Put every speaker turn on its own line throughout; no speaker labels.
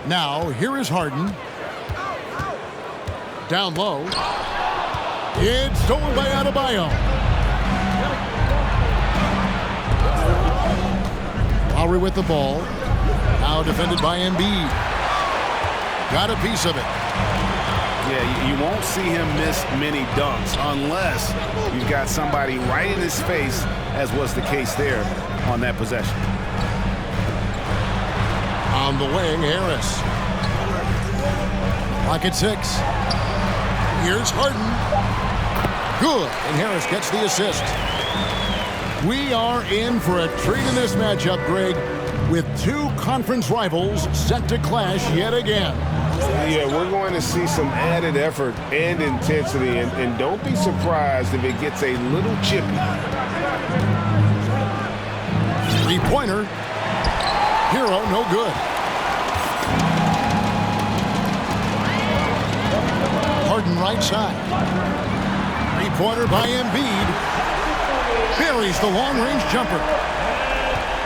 Now, here is Harden. Down low. It's stolen by Adebayo. Lowry with the ball. Now defended by Embiid. Got a piece of it.
Yeah, you won't see him miss many dunks unless you've got somebody right in his face, as was the case there on that possession.
On the wing, Harris. Clock at 6. Here's Harden. Good, and Harris gets the assist. We are in for a treat in this matchup, Greg, with two conference rivals set to clash yet again.
Yeah, we're going to see some added effort and intensity, and don't be surprised if it gets a little chippy.
Three-pointer. Hero, no good. Harden right side. Three-pointer by Embiid. Buries the long-range jumper.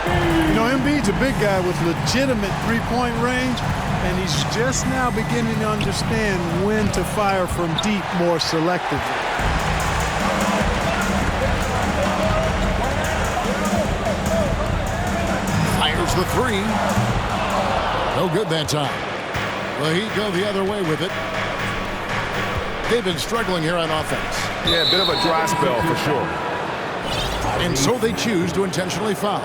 You know, Embiid's a big guy with legitimate three-point range, and he's just now beginning to understand when to fire from deep more selectively.
Fires the three. No good that time. Well, he'd go the other way with it. They've been struggling here on offense.
Yeah, a bit of a dry spell for sure.
And so they choose to intentionally foul.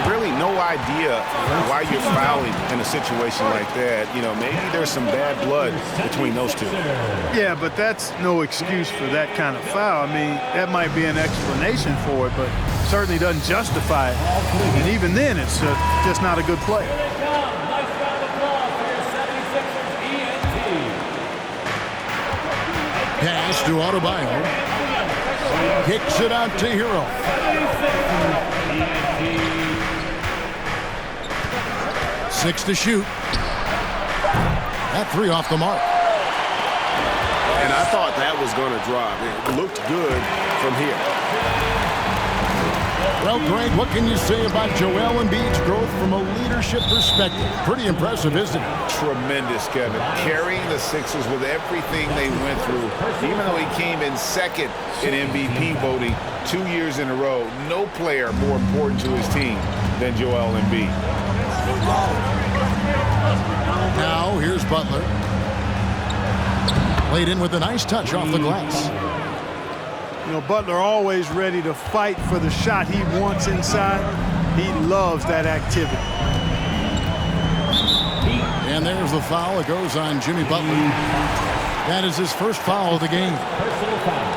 Really no idea why you're fouling in a situation like that. You know, maybe there's some bad blood between those two.
Yeah, but that's no excuse for that kind of foul. I mean, that might be an explanation for it, but certainly doesn't justify it. And even then, it's just not a good play.
Pass to Adebayo. Kicks it out to Hero. Six to shoot. That three off the mark.
And I thought that was going to drop. It looked good from here.
Well, Greg, what can you say about Joel Embiid's growth from a leadership perspective? Pretty impressive, isn't it?
Tremendous, Kevin. Carrying the Sixers with everything they went through. Even though he came in second in MVP voting 2 years in a row, no player more important to his team than Joel Embiid.
Now, here's Butler. Played in with a nice touch off the glass.
You know, Butler always ready to fight for the shot he wants inside. He loves that activity.
And there's the foul. It goes on Jimmy Butler. That is his first foul of the game.
Personal foul.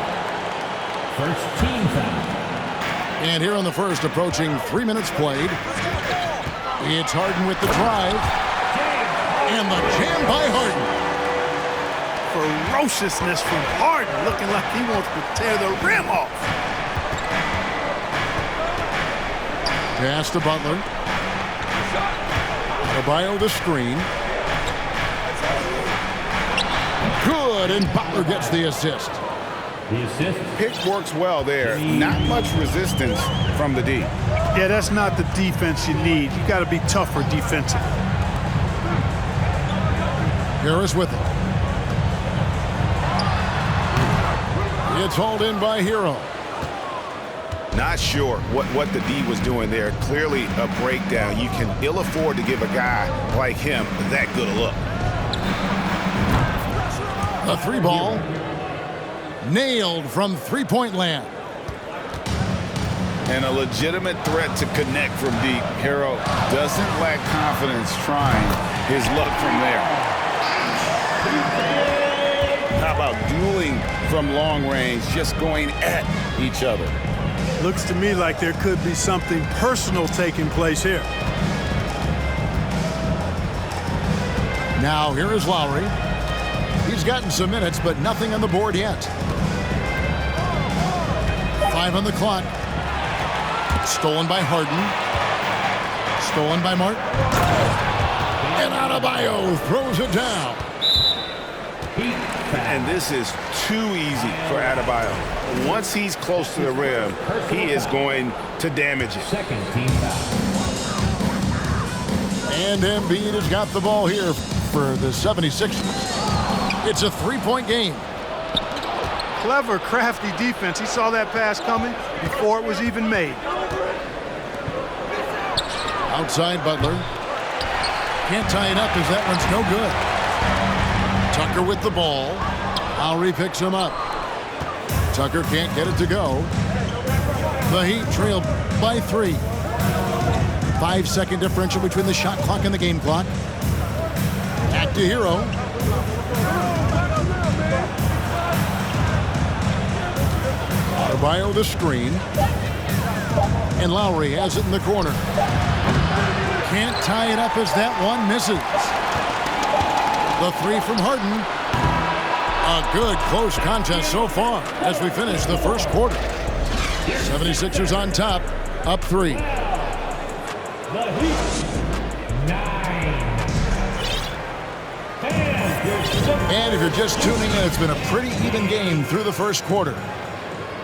First team foul.
And here on the first, approaching 3 minutes played. It's Harden with the drive. And the jam by Harden.
Ferociousness from Harden, looking like he wants to tear the rim off.
Pass to Butler. Adebayo the screen. Good, and Butler gets the assist.
The assist.
Pick works well there. Not much resistance from the D.
Yeah, that's not the defense you need. You got to be tougher defensively.
Harris with it. It's hauled in by Hero.
Not sure what the D was doing there. Clearly a breakdown. You can ill afford to give a guy like him that good a look.
A three ball. Nailed from three-point land.
And a legitimate threat to connect from deep. Hero doesn't lack confidence trying his luck from there. How about dueling from long range, just going at each other?
Looks to me like there could be something personal taking place here.
Now here is Lowry. He's gotten some minutes, but nothing on the board yet. 5 on the clock. Stolen by Harden. Stolen by Martin. And Adebayo throws it down.
And this is too easy for Adebayo. Once he's close to the rim, he is going to damage it.
Second team foul.
And Embiid has got the ball here for the 76ers. It's a three-point game.
Clever, crafty defense. He saw that pass coming before it was even made.
Outside Butler. Can't tie it up as that one's no good. Tucker with the ball. Lowry picks him up. Tucker can't get it to go. The Heat trail by 3. 5-second differential between the shot clock and the game clock. Back to Hero. Adebayo the screen. And Lowry has it in the corner. Can't tie it up as that one misses. The three from Harden. A good close contest so far as we finish the first quarter. 76ers on top, up 3. And if you're just tuning in, it's been a pretty even game through the first quarter.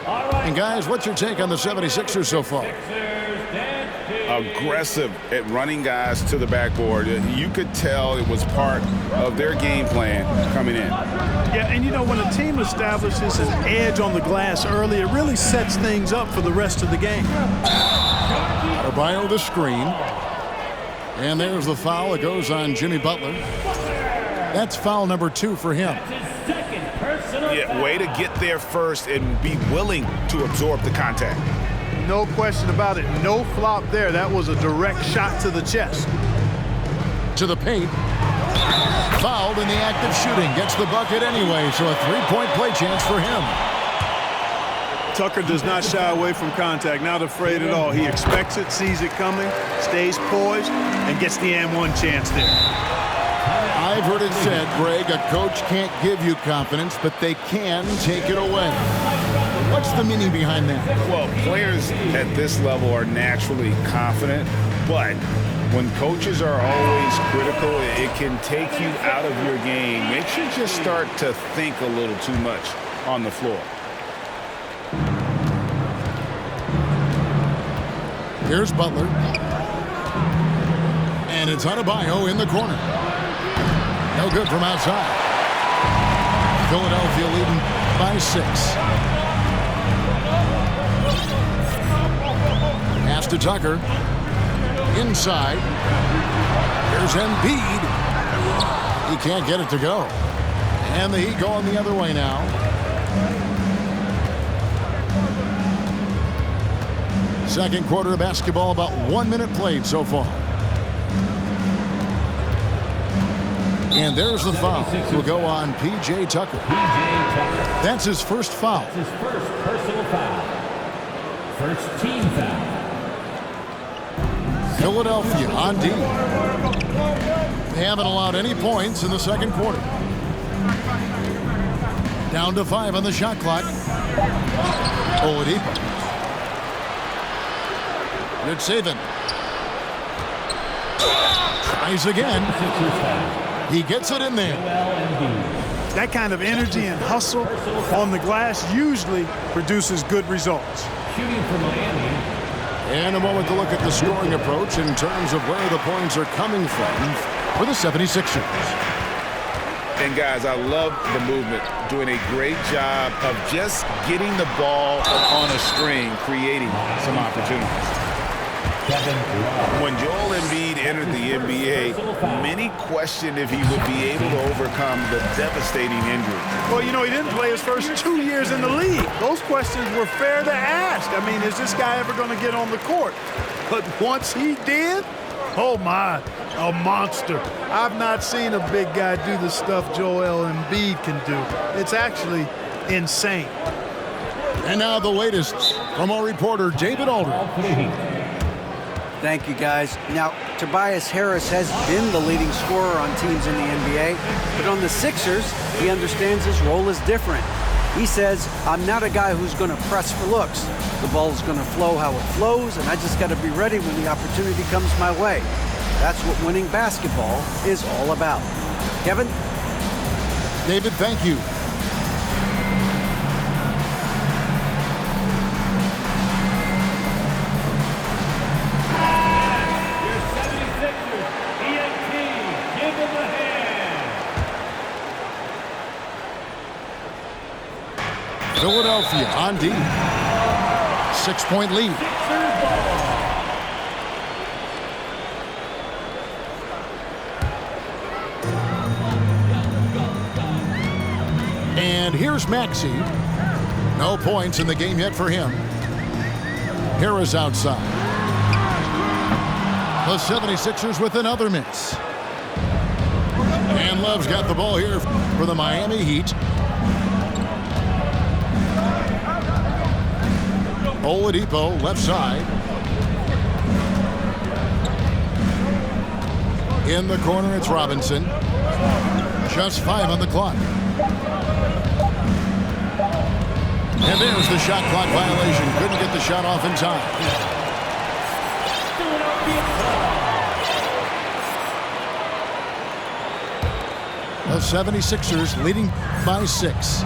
And guys, what's your take on the 76ers so far?
Aggressive at running guys to the backboard. You could tell it was part of their game plan coming in.
Yeah, and you know, when a team establishes an edge on the glass early, it really sets things up for the rest of the game.
Adebayo the screen. And there's the foul. It goes on Jimmy Butler. That's foul number 2 for him.
Yeah, way to get there first and be willing to absorb the contact.
No question about it. No flop there. That was a direct shot to the chest.
To the paint. Fouled in the act of shooting. Gets the bucket anyway, so a 3-point play chance for him.
Tucker does not shy away from contact. Not afraid at all. He expects it, sees it coming, stays poised, and gets the and one chance there.
I've heard it said, Greg, a coach can't give you confidence, but they can take it away. What's the meaning behind that?
Well, players at this level are naturally confident, but when coaches are always critical, it can take you out of your game. Makes you just start to think a little too much on the floor.
Here's Butler. And it's Adebayo in the corner. No good from outside. Philadelphia leading by 6. Pass to Tucker. Inside. Here's Embiid. He can't get it to go. And the Heat going the other way now. Second quarter of basketball, about 1 minute played so far. And there's the foul. Will go on P.J. Tucker. That's his first foul.
That's his first personal foul. First team foul.
Philadelphia on D. They haven't allowed any points in the second quarter. Down to 5 on the shot clock. Oladipo. Good saving. Tries again. He gets it in there.
That kind of energy and hustle on the glass usually produces good results.
Shooting for Miami.
And a moment to look at the scoring approach in terms of where the points are coming from for the 76ers.
And guys, I love the movement, doing a great job of just getting the ball on a string, creating some opportunities. When Joel Embiid entered the NBA, many questioned if he would be able to overcome the devastating injury.
Well, you know, he didn't play his first 2 years in the league. Those questions were fair to ask. I mean, is this guy ever going to get on the court? But once he did, oh my, a monster. I've not seen a big guy do the stuff Joel Embiid can do. It's actually insane.
And now the latest from our reporter, David Aldridge.
Thank you, guys. Now, Tobias Harris has been the leading scorer on teams in the NBA, but on the Sixers, he understands his role is different. He says, I'm not a guy who's going to press for looks. The ball's going to flow how it flows, and I just got to be ready when the opportunity comes my way. That's what winning basketball is all about. Kevin?
David, thank you. Philadelphia on D. 6-point lead. And here's Maxey. No points in the game yet for him. Harris outside. The 76ers with another miss. And Love's got the ball here for the Miami Heat. Oladipo left side. In the corner, it's Robinson. Just 5 on the clock. And there's the shot clock violation. Couldn't get the shot off in time. The 76ers leading by 6.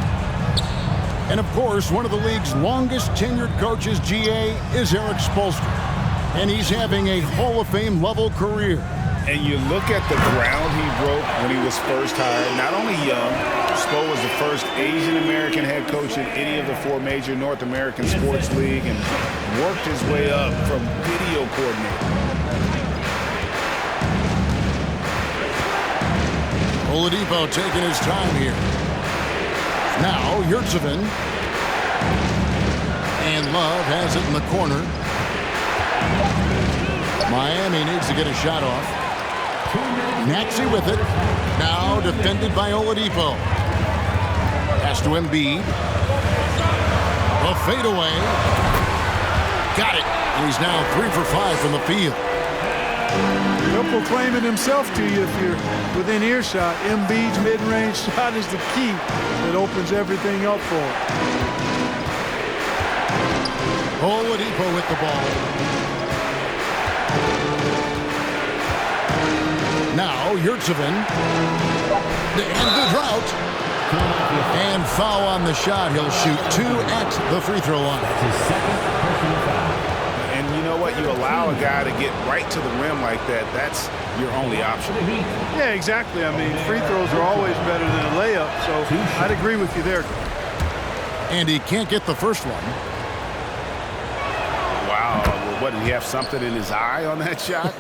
And of course, one of the league's longest tenured coaches, GA, is Eric Spoelstra. And he's having a Hall of Fame level career.
And you look at the ground he broke when he was first hired. Not only young, Spo was the first Asian American head coach in any of the 4 major North American sports league and worked his way up from video coordinator.
Oladipo taking his time here. Now Yurtseven. And Love has it in the corner. Miami needs to get a shot off. Maxey with it. Now defended by Oladipo. Pass to Embiid. A fadeaway. Got it. And he's now 3 for 5 from the field.
He'll proclaim it himself to you if you're within earshot. Embiid's mid-range shot is the key that opens everything up for him.
Oladipo with the ball. Now Yurtseven. To end the drought. And foul on the shot. He'll shoot 2 at the free throw line.
That's his second personal foul.
And you know what? You allow a guy to get right to the rim like that. That's your only option.
Yeah, exactly. I mean, free throws are always better than a layup, so I'd agree with you there.
And he can't get the first one.
Wow. What, did he have something in his eye on that shot?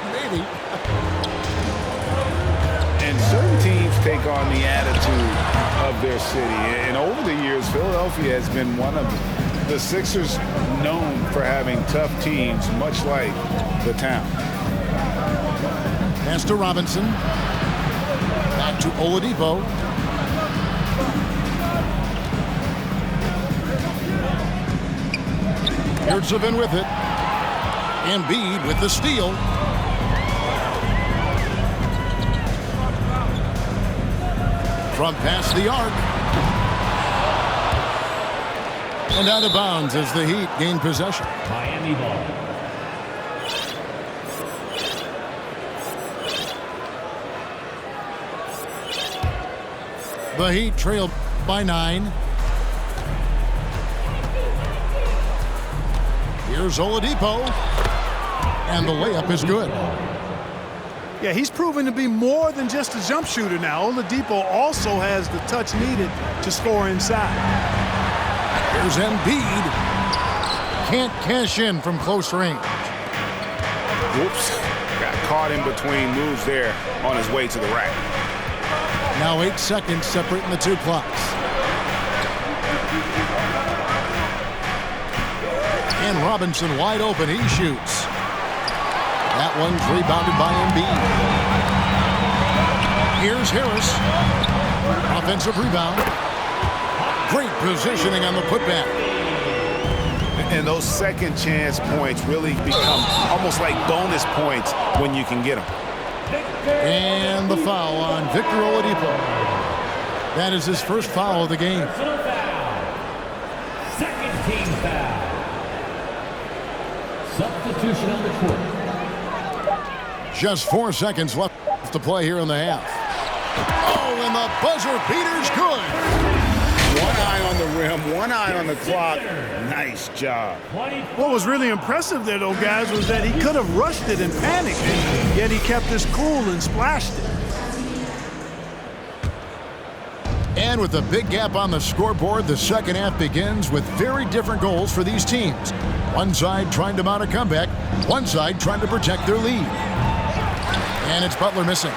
Maybe.
And certain teams take on the attitude of their city. And over the years, Philadelphia has been one of the Sixers known for having tough teams, much like the town.
Pass to Robinson. Back to Oladipo. Yurtseven with it. Embiid with the steal. From past the arc. And out of bounds as the Heat gain possession.
Miami ball.
The Heat trail by 9. Here's Oladipo. And the layup is good.
Yeah, he's proven to be more than just a jump shooter now. Oladipo also has the touch needed to score inside.
Here's Embiid. Can't cash in from close range.
Whoops. Got caught in between moves there on his way to the rack.
Now 8 seconds separating the 2 clocks. And Robinson wide open. He shoots. That one's rebounded by Embiid. Here's Harris. Offensive rebound. Great positioning on the putback.
And those second chance points really become almost like bonus points when you can get them.
And the foul on Victor Oladipo. That is his first foul of the game.
Personal foul. Second team foul. Substitution on the court.
Just 4 seconds left to play here in the half. Oh, and the buzzer beater's good.
One eye on the rim, one eye on the clock. Nice job.
What was really impressive there, though, guys, was that he could have rushed it and panicked, and yet he kept his cool and splashed it.
And with a big gap on the scoreboard, the second half begins with very different goals for these teams. One side trying to mount a comeback, one side trying to protect their lead. And it's Butler missing.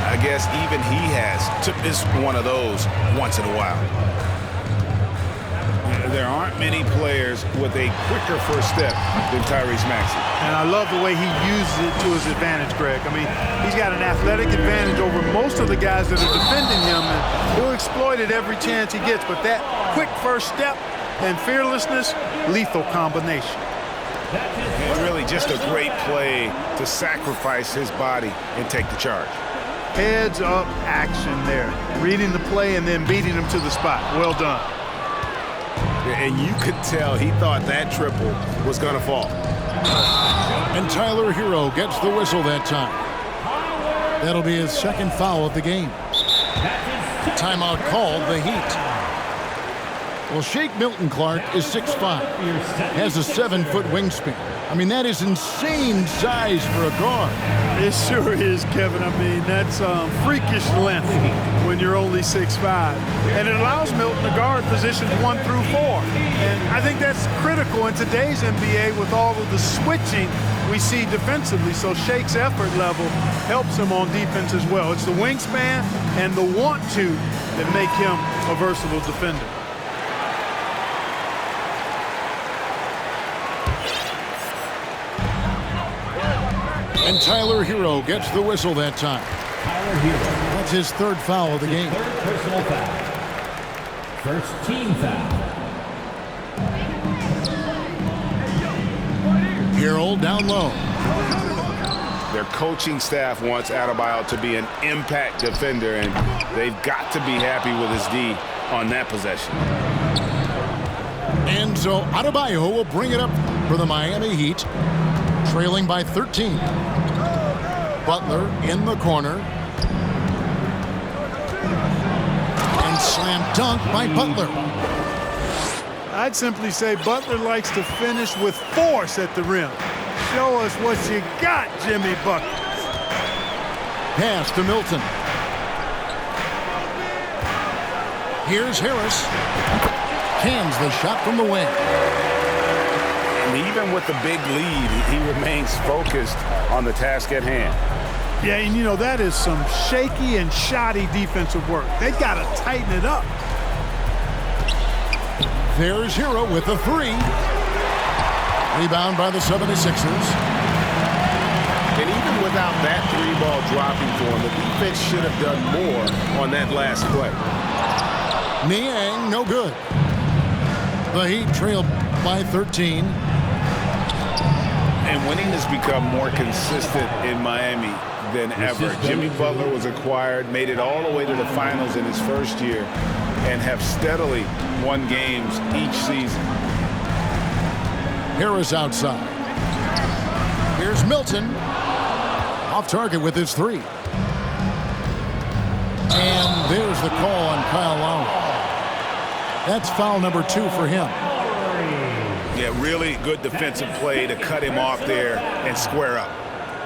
I guess even he has to miss one of those once in a while. There aren't many players with a quicker first step than Tyrese Maxey.
And I love the way he uses it to his advantage, Greg. I mean, he's got an athletic advantage over most of the guys that are defending him, and he'll exploit it every chance he gets. But that quick first step and fearlessness, lethal combination.
And really just a great play to sacrifice his body and take the charge.
Heads up action there. Reading the play and then beating him to the spot. Well done.
And you could tell he thought that triple was going to fall.
And Tyler Hero gets the whistle that time. That'll be his second foul of the game. Timeout called, the Heat. Well, Shake Milton Clark is 6'5", has a 7-foot wingspan. I mean, that is insane size for a guard.
It sure is, Kevin. I mean, that's freakish length when you're only 6'5". And it allows Milton to guard positions 1 through 4. And I think that's critical in today's NBA with all of the switching we see defensively. So Shake's effort level helps him on defense as well. It's the wingspan and the want-to that make him a versatile defender.
And Tyler Hero gets the whistle that time.
Tyler Hero.
That's his third foul of the game.
Third personal foul. First team foul.
Hero down low.
Their coaching staff wants Adebayo to be an impact defender, and they've got to be happy with his D on that possession.
And so Adebayo will bring it up for the Miami Heat, trailing by 13. Butler in the corner. And slam dunk by Butler.
I'd simply say Butler likes to finish with force at the rim. Show us what you got, Jimmy Buckets.
Pass to Milton. Here's Harris. Cans the shot from the wing.
And even with the big lead, he remains focused on the task at hand.
Yeah, and you know, that is some shaky and shoddy defensive work. They got to tighten it up.
There's Hero with a three. Rebound by the 76ers.
And even without that three ball dropping for him, the defense should have done more on that last play.
Niang, no good. The Heat trailed by 13.
And winning has become more consistent in Miami than ever. Jimmy Butler was acquired, made it all the way to the finals in his first year, and have steadily won games each season.
Harris outside. Here's Milton. Off target with his three. And there's the call on Kyle Lowry. That's foul number 2 for him.
Yeah, really good defensive play to cut him off there and square up.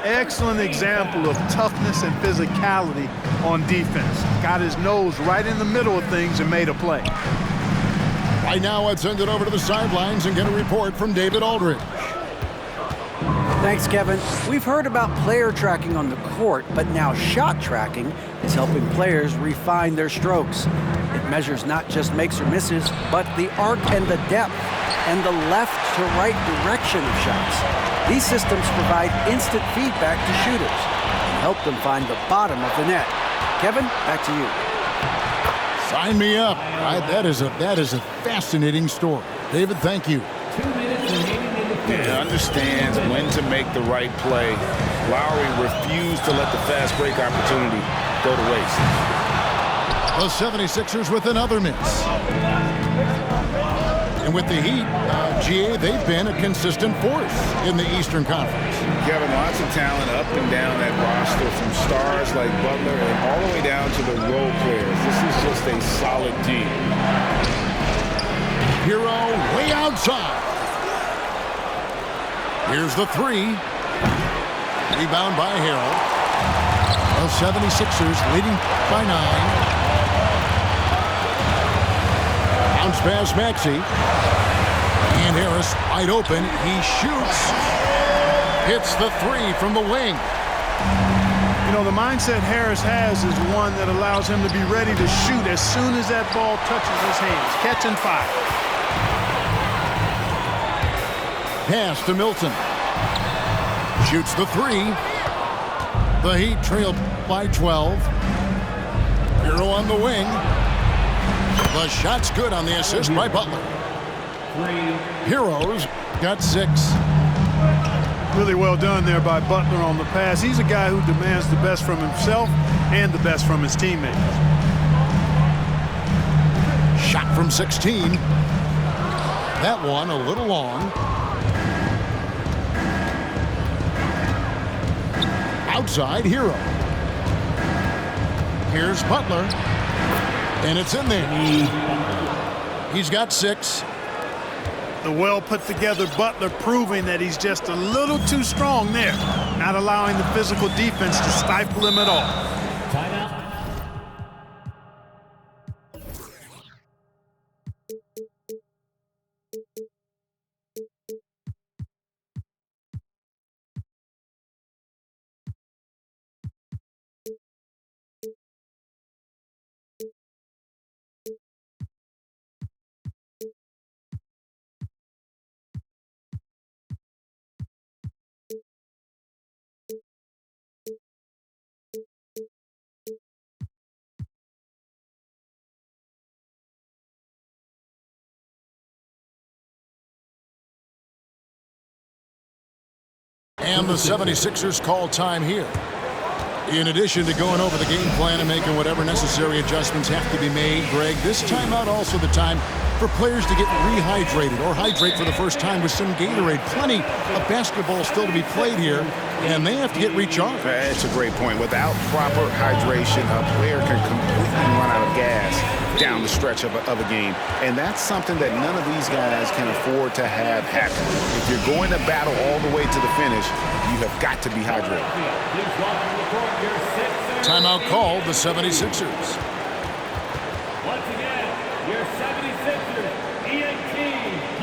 Excellent example of toughness and physicality on defense. Got his nose right in the middle of things and made a play.
Right now, let's send it over to the sidelines and get a report from David Aldridge.
Thanks, Kevin. We've heard about player tracking on the court, but now shot tracking is helping players refine their strokes. It measures not just makes or misses, but the arc and the depth and the left to right direction of shots. These systems provide instant feedback to shooters and help them find the bottom of the net. Kevin, back to you.
Sign me up. That is a fascinating story. David, thank you.
2 minutes remaining in the
He
third.
understands when to make the right play. Lowry refused to let the fast break opportunity go to waste.
The 76ers with another miss. And with the Heat, GA, they've been a consistent force in the Eastern Conference.
Kevin, lots of talent up and down that roster, from stars like Butler and all the way down to the role players. This is just a solid team.
Hero way outside. Here's the three. Rebound by Harrell. The 76ers leading by 9. Bounce pass Maxey. And Harris wide open. He shoots. Hits the three from the wing.
You know, the mindset Harris has is one that allows him to be ready to shoot as soon as that ball touches his hands. Catch and fire.
Pass to Milton. Shoots the three. The Heat trail by 12. Hero on the wing. The shot's good on the assist by Butler. Heroes got 6.
Really well done there by Butler on the pass. He's a guy who demands the best from himself and the best from his teammates.
Shot from 16. That one a little long. Outside, Hero. Here's Butler. And it's in there. He's got 6.
The well-put-together Butler proving that he's just a little too strong there, not allowing the physical defense to stifle him at all.
Timeout.
And the 76ers call time here. In addition to going over the game plan and making whatever necessary adjustments have to be made, Greg, this timeout also the time for players to get rehydrated or hydrate for the first time with some Gatorade. Plenty of basketball still to be played here, and they have to get recharged.
That's a great point. Without proper hydration, a player can completely run out of gas down the stretch of a game. And that's something that none of these guys can afford to have happen. If you're going to battle all the way to the finish, you have got to be hydrated.
Timeout called the 76ers.
Once again, your 76ers, ENT,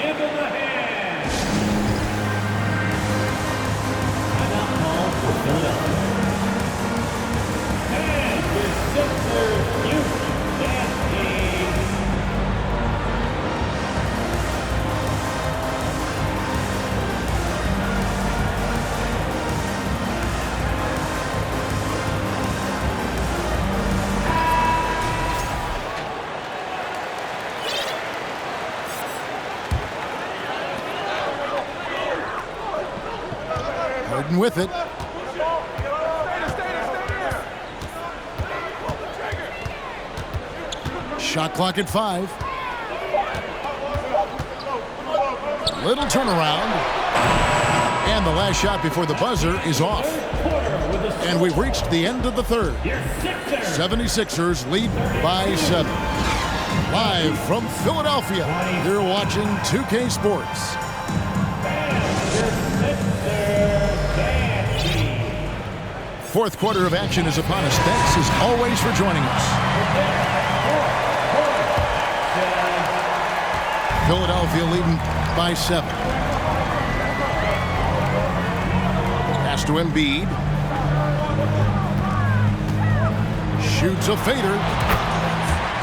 give them a hand. Timeout call for Philadelphia. And your Sixers, Houston Jazz team.
Harden with it. Shot clock at 5. Little turnaround. And the last shot before the buzzer is off. And we've reached the end of the third. 76ers lead by 7. Live from Philadelphia, you're watching 2K Sports. Fourth quarter of action is upon us. Thanks as always for joining us. Philadelphia leading by 7. Pass to Embiid. Shoots a fader.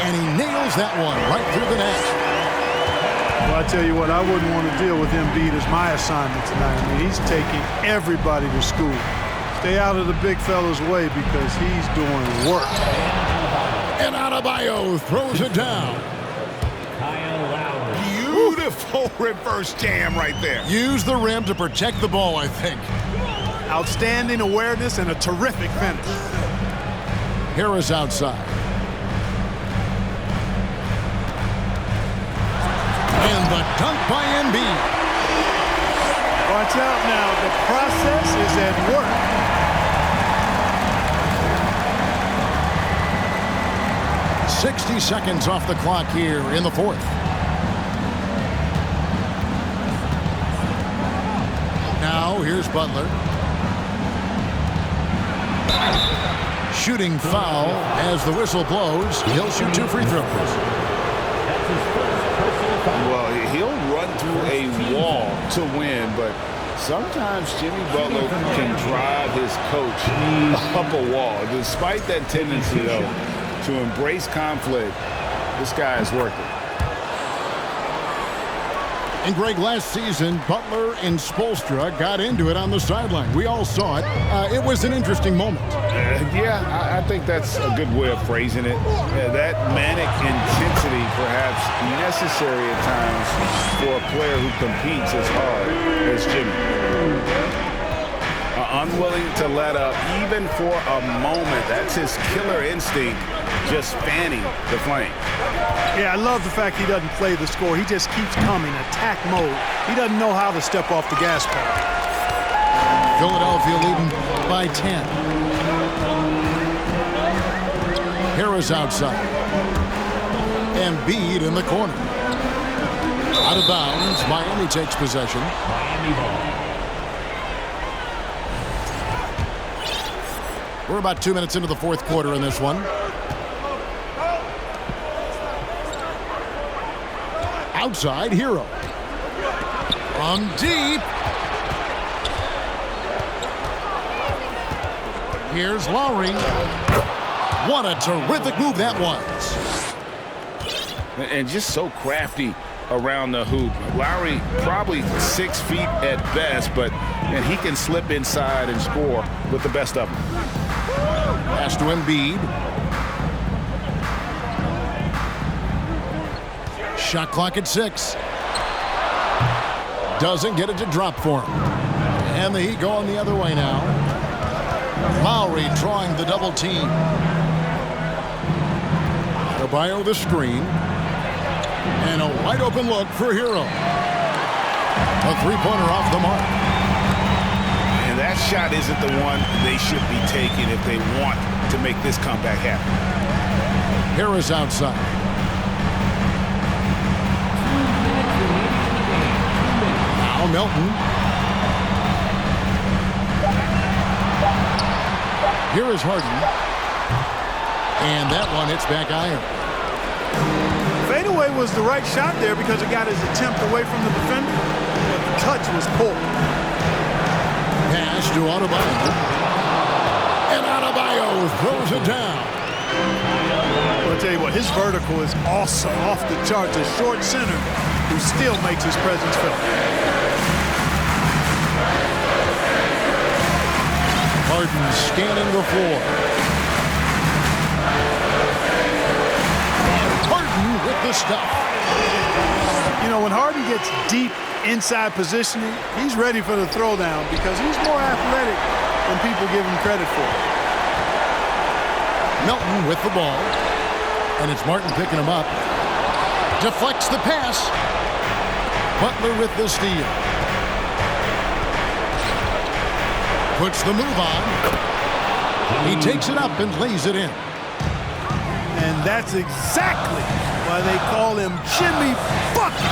And he nails that one right through the net.
Well, I tell you what, I wouldn't want to deal with Embiid as my assignment tonight. I mean, he's taking everybody to school. Stay out of the big fella's way because he's doing work.
And Adebayo throws it down.
Beautiful reverse jam right there.
Use the rim to protect the ball, I think.
Outstanding awareness and a terrific finish.
Harris outside. And the dunk by Embiid.
Watch out now. The process is at work.
60 seconds off the clock here in the fourth. Now here's Butler. Shooting foul as the whistle blows. He'll shoot 2 free throws.
That's his first
He'll run through a wall to win, but sometimes Jimmy Butler can drive his coach up a wall. Despite that tendency, though, to embrace conflict, this guy is working.
And Greg, last season, Butler and Spoelstra got into it on the sideline. We all saw it. It was an interesting moment.
Yeah, I think that's a good way of phrasing it. That manic intensity, perhaps necessary at times for a player who competes as hard as Jimmy. Unwilling to let up even for a moment. That's his killer instinct, just fanning the flame.
Yeah, I love the fact he doesn't play the score. He just keeps coming, attack mode. He doesn't know how to step off the gas pedal.
Philadelphia leading by 10. Harris outside. Embiid in the corner. Out of bounds. Miami takes possession.
Miami ball.
We're about 2 minutes into the fourth quarter in this one. Outside, Hero. From deep. Here's Lowry. What a terrific move that was.
And just so crafty around the hoop. Lowry probably 6 feet at best, but he can slip inside and score with the best of them.
Pass to Embiid. Shot clock at 6. Doesn't get it to drop for him. And the Heat going the other way now. Lowry drawing the double team. Adebayo the screen. And a wide open look for Hero. A three-pointer off the mark.
And that shot isn't the one they should be taking if they want to make this comeback happen.
Harris outside. Now Milton. Here is Harden. And that one hits back iron.
Fadeaway was the right shot there because it got his attempt away from the defender, but the touch was poor.
Pass to Adebayo. And Adebayo throws it down.
I'll tell you what, his vertical is awesome, off the charts. A short center who still makes his presence felt.
Harden scanning the floor. And Harden with the stuff.
You know, when Harden gets deep inside positioning, he's ready for the throwdown because he's more athletic than people give him credit for.
Milton with the ball. And it's Martin picking him up. Deflects the pass. Butler with the steal. Puts the move on. He takes it up and lays it in.
And that's exactly why they call him Jimmy Bucket.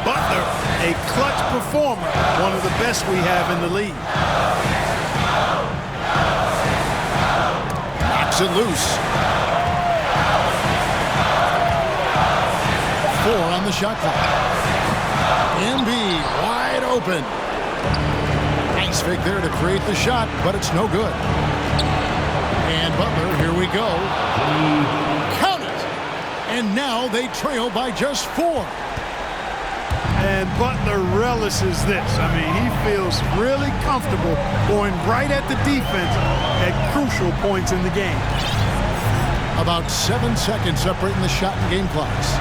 Butler, a clutch performer, one of the best we have in the league.
Knocks it loose. 4 on the shot clock. Embiid wide open. Nice fake there to create the shot, but it's no good. And Butler, here we go. Count it! And now they trail by just 4.
And Butler relishes this. I mean, he feels really comfortable going right at the defense at crucial points in the game.
About 7 seconds separating the shot and game clocks.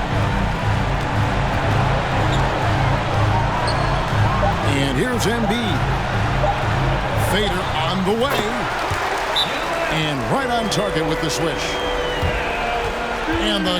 And here's Embiid. Fader on the way. And right on target with the swish. And the